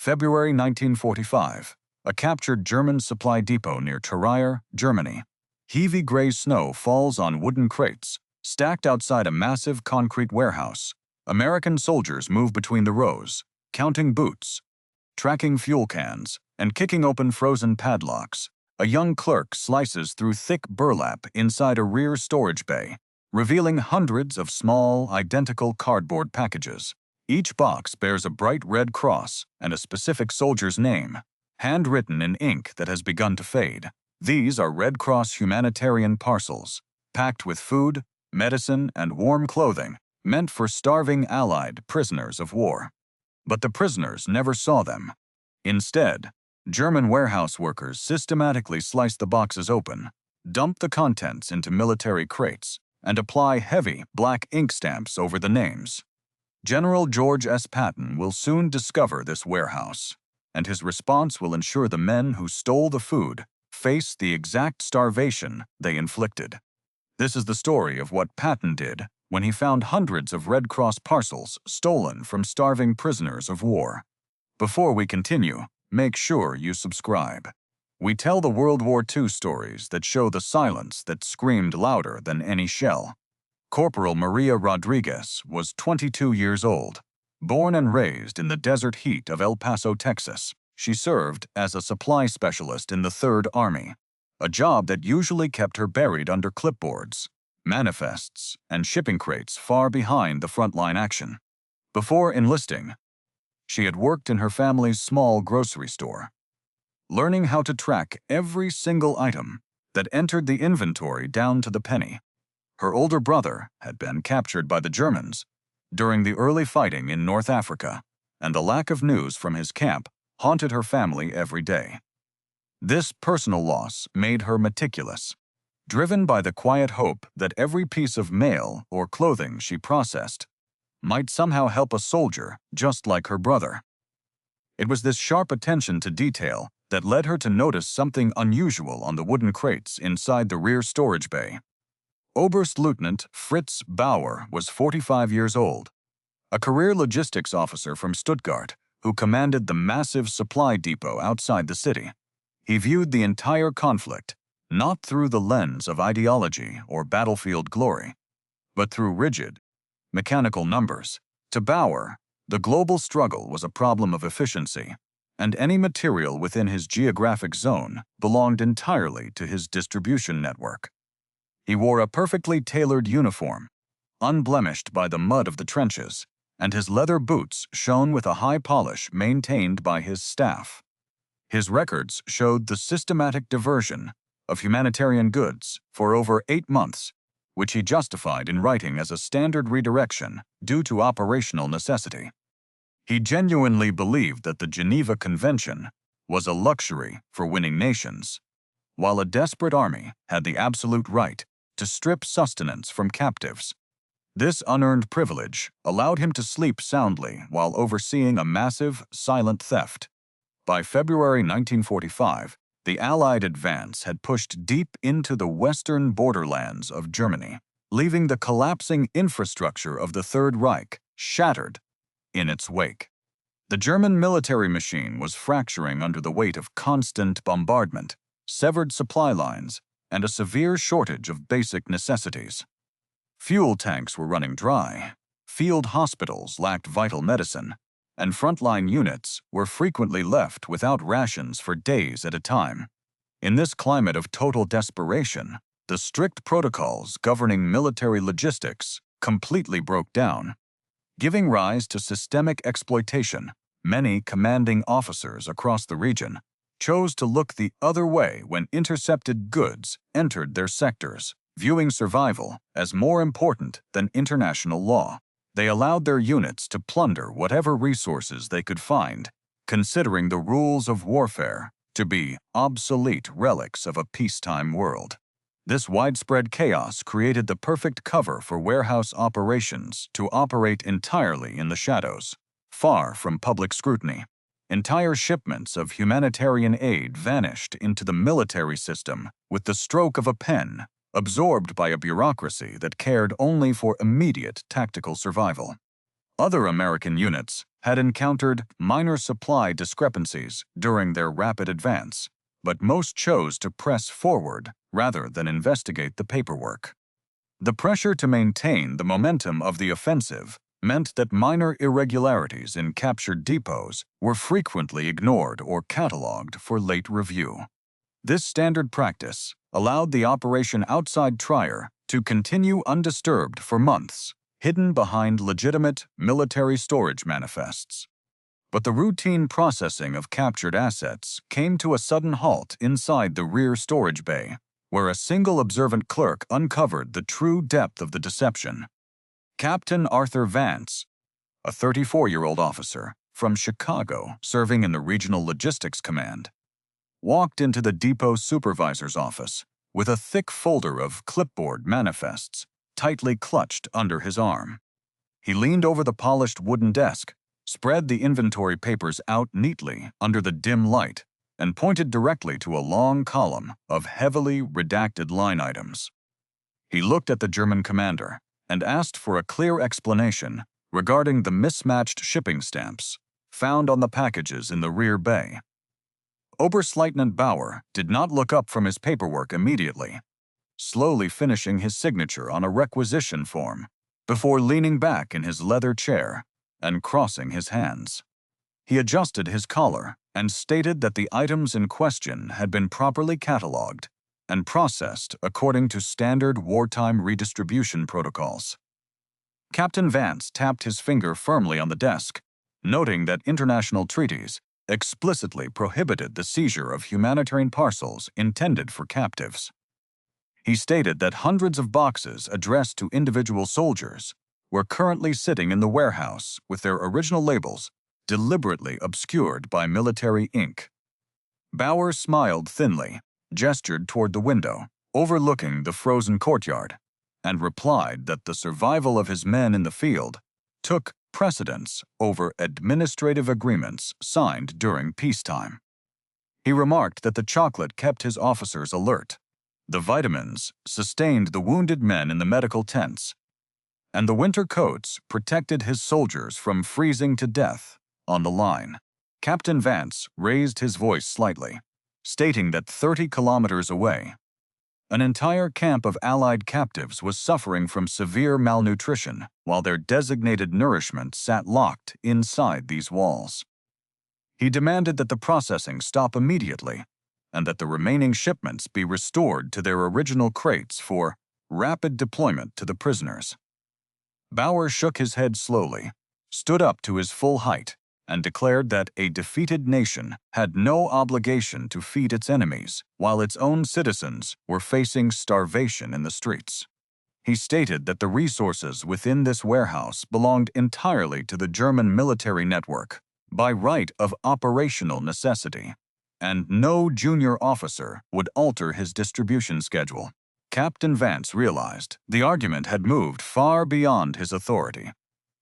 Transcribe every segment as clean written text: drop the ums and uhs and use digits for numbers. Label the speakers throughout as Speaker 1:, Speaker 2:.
Speaker 1: February 1945. A captured German supply depot near Trier, Germany. Heavy gray snow falls on wooden crates, stacked outside a massive concrete warehouse. American soldiers move between the rows, counting boots, tracking fuel cans, and kicking open frozen padlocks. A young clerk slices through thick burlap inside a rear storage bay, revealing hundreds of small, identical cardboard packages. Each box bears a bright red cross and a specific soldier's name, handwritten in ink that has begun to fade. These are Red Cross humanitarian parcels, packed with food, medicine, and warm clothing, meant for starving Allied prisoners of war. But the prisoners never saw them. Instead, German warehouse workers systematically slice the boxes open, dump the contents into military crates, and apply heavy black ink stamps over the names. General George S. Patton will soon discover this warehouse, and his response will ensure the men who stole the food face the exact starvation they inflicted. This is the story of what Patton did when he found hundreds of Red Cross parcels stolen from starving prisoners of war. Before we continue, make sure you subscribe. We tell the World War II stories that show the silence that screamed louder than any shell. Corporal Maria Rodriguez was 22 years old. Born and raised in the desert heat of El Paso, Texas, she served as a supply specialist in the 3rd Army, a job that usually kept her buried under clipboards, manifests, and shipping crates far behind the frontline action. Before enlisting, she had worked in her family's small grocery store, learning how to track every single item that entered the inventory down to the penny. Her older brother had been captured by the Germans during the early fighting in North Africa, and the lack of news from his camp haunted her family every day. This personal loss made her meticulous, driven by the quiet hope that every piece of mail or clothing she processed might somehow help a soldier just like her brother. It was this sharp attention to detail that led her to notice something unusual on the wooden crates inside the rear storage bay. Oberstleutnant Fritz Bauer was 45 years old, a career logistics officer from Stuttgart who commanded the massive supply depot outside the city. He viewed the entire conflict not through the lens of ideology or battlefield glory, but through rigid, mechanical numbers. To Bauer, the global struggle was a problem of efficiency, and any material within his geographic zone belonged entirely to his distribution network. He wore a perfectly tailored uniform, unblemished by the mud of the trenches, and his leather boots shone with a high polish maintained by his staff. His records showed the systematic diversion of humanitarian goods for over 8 months, which he justified in writing as a standard redirection due to operational necessity. He genuinely believed that the Geneva Convention was a luxury for winning nations, while a desperate army had the absolute right to strip sustenance from captives. This unearned privilege allowed him to sleep soundly while overseeing a massive, silent theft. By February 1945, the Allied advance had pushed deep into the western borderlands of Germany, leaving the collapsing infrastructure of the Third Reich shattered in its wake. The German military machine was fracturing under the weight of constant bombardment, severed supply lines, and a severe shortage of basic necessities. Fuel tanks were running dry, field hospitals lacked vital medicine, and frontline units were frequently left without rations for days at a time. In this climate of total desperation, the strict protocols governing military logistics completely broke down, giving rise to systemic exploitation. Many commanding officers across the region chose to look the other way when intercepted goods entered their sectors, viewing survival as more important than international law. They allowed their units to plunder whatever resources they could find, considering the rules of warfare to be obsolete relics of a peacetime world. This widespread chaos created the perfect cover for warehouse operations to operate entirely in the shadows, far from public scrutiny. Entire shipments of humanitarian aid vanished into the military system with the stroke of a pen, absorbed by a bureaucracy that cared only for immediate tactical survival. Other American units had encountered minor supply discrepancies during their rapid advance, but most chose to press forward rather than investigate the paperwork. The pressure to maintain the momentum of the offensive meant that minor irregularities in captured depots were frequently ignored or catalogued for late review. This standard practice allowed the operation outside Trier to continue undisturbed for months, hidden behind legitimate military storage manifests. But the routine processing of captured assets came to a sudden halt inside the rear storage bay, where a single observant clerk uncovered the true depth of the deception. Captain Arthur Vance, a 34-year-old officer from Chicago serving in the Regional Logistics Command, walked into the depot supervisor's office with a thick folder of clipboard manifests tightly clutched under his arm. He leaned over the polished wooden desk, spread the inventory papers out neatly under the dim light, and pointed directly to a long column of heavily redacted line items. He looked at the German commander and asked for a clear explanation regarding the mismatched shipping stamps found on the packages in the rear bay. Oberstleutnant Bauer did not look up from his paperwork immediately, slowly finishing his signature on a requisition form before leaning back in his leather chair and crossing his hands. He adjusted his collar and stated that the items in question had been properly catalogued and processed according to standard wartime redistribution protocols. Captain Vance tapped his finger firmly on the desk, noting that international treaties explicitly prohibited the seizure of humanitarian parcels intended for captives. He stated that hundreds of boxes addressed to individual soldiers were currently sitting in the warehouse with their original labels deliberately obscured by military ink. Bauer smiled thinly, gestured toward the window, overlooking the frozen courtyard, and replied that the survival of his men in the field took precedence over administrative agreements signed during peacetime. He remarked that the chocolate kept his officers alert, the vitamins sustained the wounded men in the medical tents, and the winter coats protected his soldiers from freezing to death on the line. Captain Vance raised his voice slightly, stating that 30 kilometers away, an entire camp of Allied captives was suffering from severe malnutrition while their designated nourishment sat locked inside these walls. He demanded that the processing stop immediately and that the remaining shipments be restored to their original crates for rapid deployment to the prisoners. Bauer shook his head slowly, stood up to his full height, and declared that a defeated nation had no obligation to feed its enemies while its own citizens were facing starvation in the streets. He stated that the resources within this warehouse belonged entirely to the German military network by right of operational necessity, and no junior officer would alter his distribution schedule. Captain Vance realized the argument had moved far beyond his authority,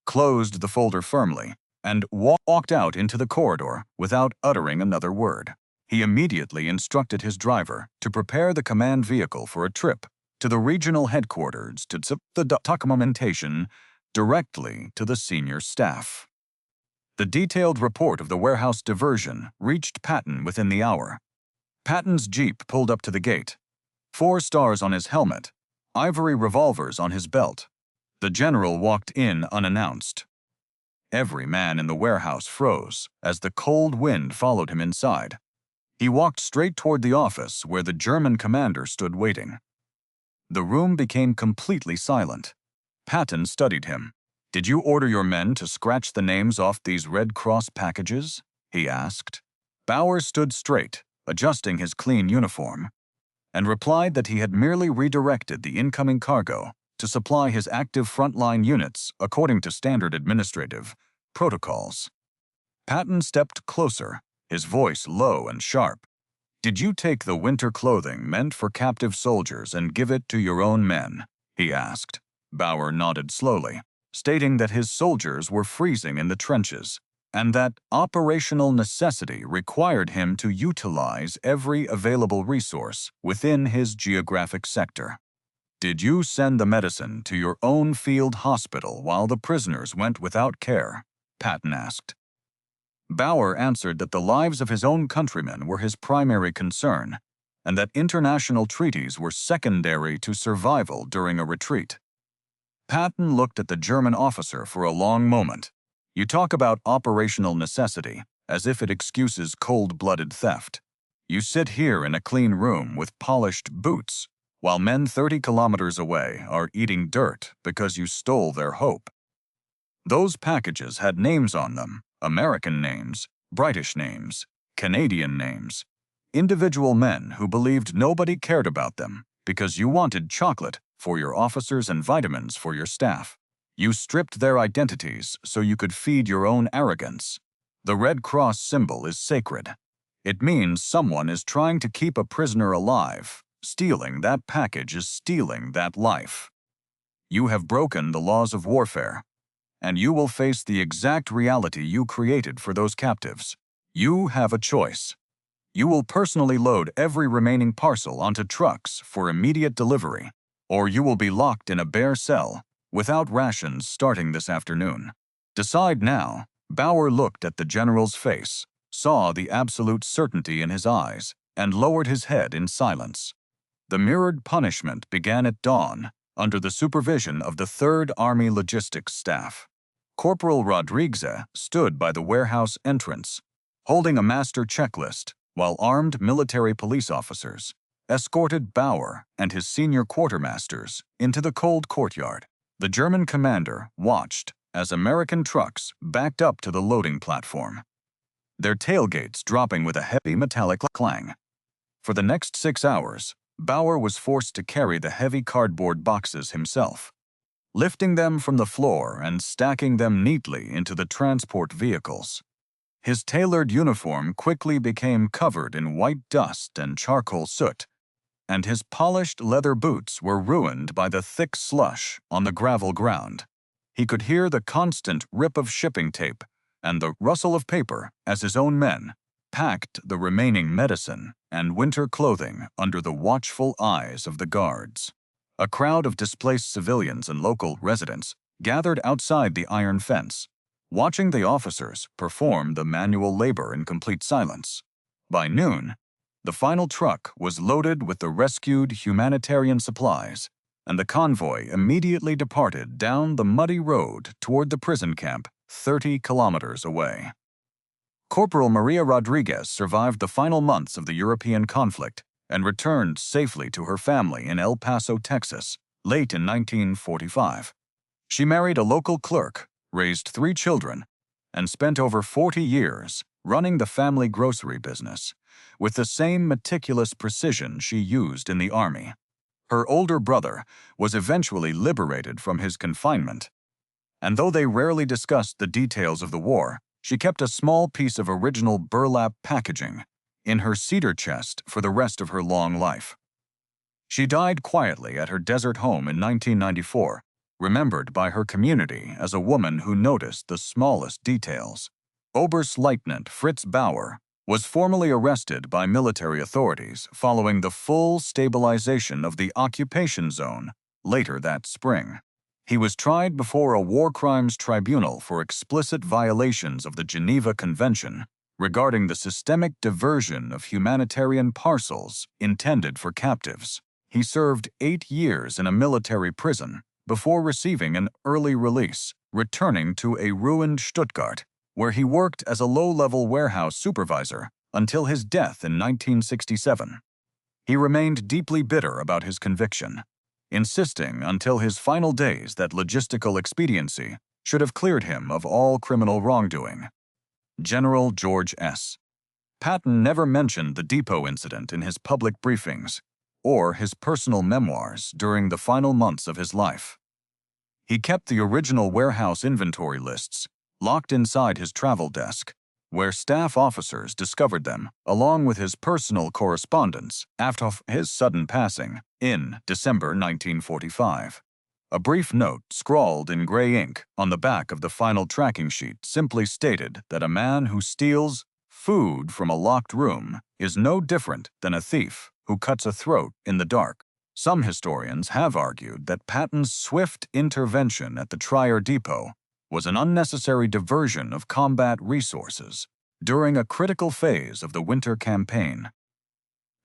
Speaker 1: closed the folder firmly, and walked out into the corridor without uttering another word. He immediately instructed his driver to prepare the command vehicle for a trip to the regional headquarters to the documentation directly to the senior staff. The detailed report of the warehouse diversion reached Patton within the hour. Patton's jeep pulled up to the gate, 4 stars on his helmet, ivory revolvers on his belt. The general walked in unannounced. Every man in the warehouse froze as the cold wind followed him inside. He walked straight toward the office where the German commander stood waiting. The room became completely silent. Patton studied him. "Did you order your men to scratch the names off these Red Cross packages?" he asked. Bauer stood straight, adjusting his clean uniform, and replied that he had merely redirected the incoming cargo to supply his active frontline units according to standard administrative protocols. Patton stepped closer, his voice low and sharp. "Did you take the winter clothing meant for captive soldiers and give it to your own men?" he asked. Bauer nodded slowly, stating that his soldiers were freezing in the trenches and that operational necessity required him to utilize every available resource within his geographic sector. "Did you send the medicine to your own field hospital while the prisoners went without care?" Patton asked. Bauer answered that the lives of his own countrymen were his primary concern, and that international treaties were secondary to survival during a retreat. Patton looked at the German officer for a long moment. You talk about operational necessity, as if it excuses cold-blooded theft. You sit here in a clean room with polished boots, while men 30 kilometers away are eating dirt because you stole their hope. Those packages had names on them, American names, British names, Canadian names, individual men who believed nobody cared about them because you wanted chocolate for your officers and vitamins for your staff. You stripped their identities so you could feed your own arrogance. The Red Cross symbol is sacred. It means someone is trying to keep a prisoner alive. Stealing that package is stealing that life. You have broken the laws of warfare, and you will face the exact reality you created for those captives. You have a choice. You will personally load every remaining parcel onto trucks for immediate delivery, or you will be locked in a bare cell without rations starting this afternoon. Decide now. Bauer looked at the general's face, saw the absolute certainty in his eyes, and lowered his head in silence. The mirrored punishment began at dawn under the supervision of the 3rd Army Logistics Staff. Corporal Rodriguez stood by the warehouse entrance, holding a master checklist, while armed military police officers escorted Bauer and his senior quartermasters into the cold courtyard. The German commander watched as American trucks backed up to the loading platform, their tailgates dropping with a heavy metallic clang. For the next 6 hours, Bauer was forced to carry the heavy cardboard boxes himself, lifting them from the floor and stacking them neatly into the transport vehicles. His tailored uniform quickly became covered in white dust and charcoal soot, and his polished leather boots were ruined by the thick slush on the gravel ground. He could hear the constant rip of shipping tape and the rustle of paper as his own men packed the remaining medicine and winter clothing under the watchful eyes of the guards. A crowd of displaced civilians and local residents gathered outside the iron fence, watching the officers perform the manual labor in complete silence. By noon, the final truck was loaded with the rescued humanitarian supplies, and the convoy immediately departed down the muddy road toward the prison camp 30 kilometers away. Corporal Maria Rodriguez survived the final months of the European conflict and returned safely to her family in El Paso, Texas, late in 1945. She married a local clerk, raised 3 children, and spent over 40 years running the family grocery business with the same meticulous precision she used in the Army. Her older brother was eventually liberated from his confinement, and though they rarely discussed the details of the war, she kept a small piece of original burlap packaging in her cedar chest for the rest of her long life. She died quietly at her desert home in 1994, remembered by her community as a woman who noticed the smallest details. Oberstleutnant Fritz Bauer was formally arrested by military authorities following the full stabilization of the occupation zone later that spring. He was tried before a war crimes tribunal for explicit violations of the Geneva Convention regarding the systemic diversion of humanitarian parcels intended for captives. He served 8 years in a military prison before receiving an early release, returning to a ruined Stuttgart, where he worked as a low-level warehouse supervisor until his death in 1967. He remained deeply bitter about his conviction, insisting until his final days that logistical expediency should have cleared him of all criminal wrongdoing. General George S. Patton never mentioned the depot incident in his public briefings or his personal memoirs during the final months of his life. He kept the original warehouse inventory lists locked inside his travel desk, where staff officers discovered them, along with his personal correspondence after his sudden passing in December 1945. A brief note scrawled in gray ink on the back of the final tracking sheet simply stated that a man who steals food from a locked room is no different than a thief who cuts a throat in the dark. Some historians have argued that Patton's swift intervention at the Trier depot was an unnecessary diversion of combat resources during a critical phase of the winter campaign.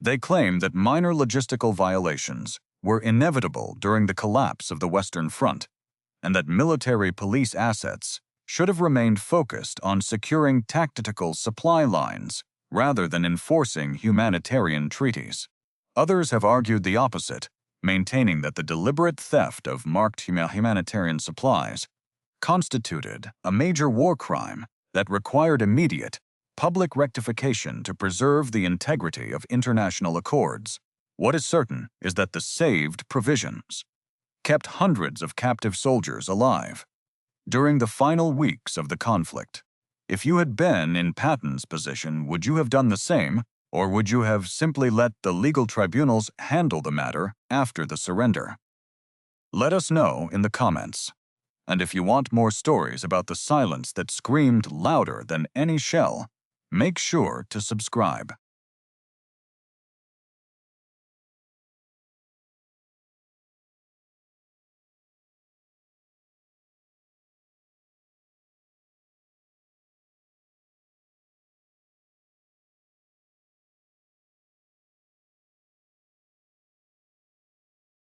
Speaker 1: They claimed that minor logistical violations were inevitable during the collapse of the Western Front, and that military police assets should have remained focused on securing tactical supply lines rather than enforcing humanitarian treaties. Others have argued the opposite, maintaining that the deliberate theft of marked humanitarian supplies constituted a major war crime that required immediate, public rectification to preserve the integrity of international accords. What is certain is that the saved provisions kept hundreds of captive soldiers alive during the final weeks of the conflict. If you had been in Patton's position, would you have done the same, or would you have simply let the legal tribunals handle the matter after the surrender? Let us know in the comments. And if you want more stories about the silence that screamed louder than any shell, make sure to subscribe.